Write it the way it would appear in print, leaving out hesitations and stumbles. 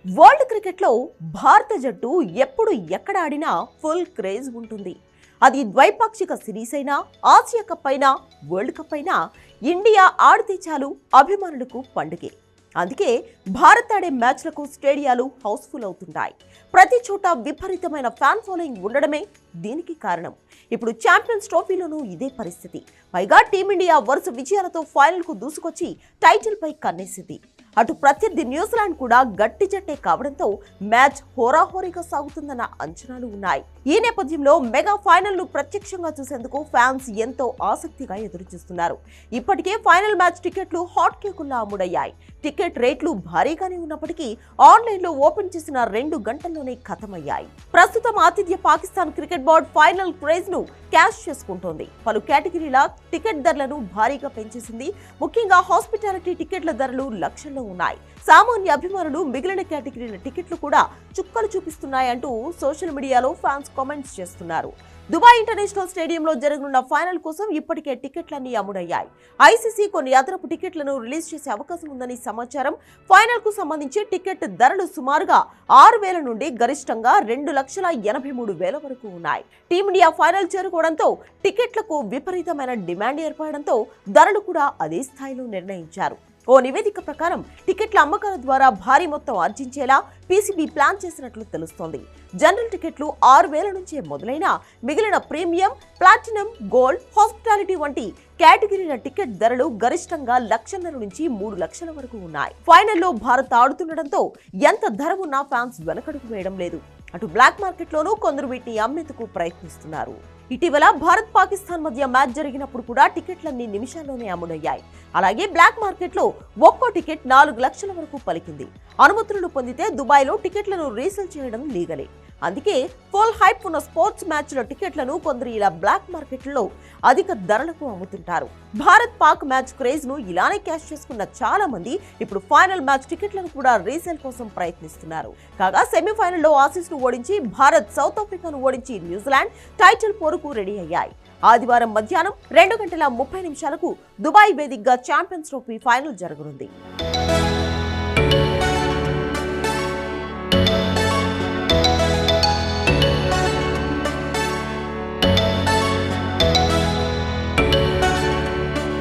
World క్రికెట్లో భారత జట్టు ఎప్పుడు ఎక్కడ ఆడినా ఫుల్ క్రేజ్ ఉంటుంది. అది ద్వైపాక్షిక సిరీస్ అయినా, ఆసియా కప్ అయినా, వరల్డ్ కప్ అయినా ఇండియా ఆడితే చాలు అభిమానులకు పండుగే. అందుకే భారత్ ఆడే మ్యాచ్లకు స్టేడియాలు హౌస్ఫుల్ అవుతుంటాయి. ప్రతి చోట విపరీతమైన ఫ్యాన్ ఫాలోయింగ్ ఉండడమే దీనికి కారణం. ఇప్పుడు ఛాంపియన్స్ ట్రోఫీలోనూ ఇదే పరిస్థితి. పైగా టీమిండియా వరుస విజయాలతో ఫైనల్కు దూసుకొచ్చి టైటిల్ పై కన్నేసింది. అటు ప్రత్యర్థి న్యూజిలాండ్ కూడా గట్టి జట్టే కావడంతో మ్యాచ్ హోరాహోరీగా సాగుతుందన్న అంచనాలు ఉన్నాయి. ఈ నేపథ్యంలో మెగా ఫైనల్ ను ప్రత్యక్షంగా చూసేందుకు ఫ్యాన్స్ ఎంతో ఆసక్తిగా ఎదురుచూస్తున్నారు. ఇప్పటికే ఫైనల్ మ్యాచ్ టికెట్లు హాట్ కేకుల్లా అమ్ముడయ్యాయి. టికెట్ రేట్లు భారీగానే ఉన్నప్పటికీ ఆన్లైన్ లో ఓపెన్ చేసిన 2 గంటల్లోనే ఖతమయ్యాయి. ప్రస్తుతం ఆతిథ్య Pakistan cricket board final craze ను క్యాష్ చేసుకుంటోంది. పలు కేటగిరీల టికెట్ ధరలను భారీగా పెంచేసింది. ముఖ్యంగా హాస్పిటాలిటీ టికెట్ల ధరలు లక్షల్లో ఉన్నాయి. సామాన్య అభిమానులు మిగిలిన కేటగిరీల టికెట్లు కూడా చుక్కలు చూపిస్తున్నాయంటూ సోషల్ మీడియాలో ఫ్యాన్స్ కామెంట్స్ చేస్తున్నారు. దుబాయ్ ఇంటర్నేషనల్ స్టేడియంలో జరగనున్న ఫైనల్ కోసం ఇప్పటికే టికెట్లన్నీ అమ్ముడయ్యాయి. ఐసీసీ కొన్ని అదనపు టికెట్లను రిలీజ్ చేసే అవకాశం ఉందని సమాచారం. ఫైనల్ కు సంబంధించి టికెట్ ధరలు సుమారుగా 6,000 నుండి గరిష్టంగా 2,83,000 వరకు ఉన్నాయి. టీమిండియా ఫైనల్ చేరుకోవడంతో టికెట్లకు విపరీతమైన డిమాండ్ ఏర్పడడంతో ధరలు కూడా అదే స్థాయిలో నిర్ణయించారు. ఓ నివేదిక ప్రకారం టికెట్ల అమ్మకాల ద్వారా భారీ మొత్తం ఆర్జించేలా పీసీబీ ప్లాన్ చేసినట్లు తెలుస్తోంది. జనరల్ టికెట్లు 6,000 నుంచే మొదలైన మిగిలిన ప్రీమియం, ప్లాటినం, గోల్డ్, హాస్పిటాలిటీ వంటి కేటగిరీల టికెట్ ధరలు గరిష్టంగా 1,50,000 నుంచి 3,00,000 వరకు ఉన్నాయి. ఫైనల్లో భారత్ ఆడుతుండటంతో ఎంత ధర ఉన్నా ఫ్యాన్స్ వెనకడుగు వేయడం లేదు. అటు బ్లాక్ మార్కెట్లోనూ కొందరు వీటిని అమ్మేందుకు ప్రయత్నిస్తున్నారు. ఇటీవల భారత్ పాకిస్తాన్ మధ్య మ్యాచ్ జరిగినప్పుడు కూడా టికెట్లన్నీ నిమిషాల్లోనే అమ్ముడయ్యాయి. అలాగే బ్లాక్ మార్కెట్లో ఒక్కో టికెట్ 4 లక్షల వరకు పలికింది. అనుమతులను పొందితే దుబాయ్లో టికెట్లను రీసేల్ చేయడం లీగలే. అందుకే ఫుల్ హైప్ ఉన్న స్పోర్ట్స్ మ్యాచ్ల టికెట్లను కొందరు ఇలా బ్లాక్ మార్కెట్లో అధిక ధరలకు అమ్ముతుంటారు. భారత్ పాక్ మ్యాచ్ క్రేజ్ ను ఇలానే క్యాష్ చేసుకున్న చాలా మంది ఇప్పుడు ఫైనల్ మ్యాచ్ టికెట్లను కూడా రీసేల్ కోసం ప్రయత్నిస్తున్నారు. కాగా సెమీఫైనల్లో ఆసీస్ ను ఓడించి భారత్ సౌత్ ఆఫ్రికాను ఓడించి న్యూజిలాండ్ టైటిల్ పోరుకు రెడీ అయ్యాయి. ఆదివారం మధ్యాహ్నం 2:30 దుబాయ్ వేదికగా ఛాంపియన్స్ ట్రోఫీ ఫైనల్ జరగనుంది.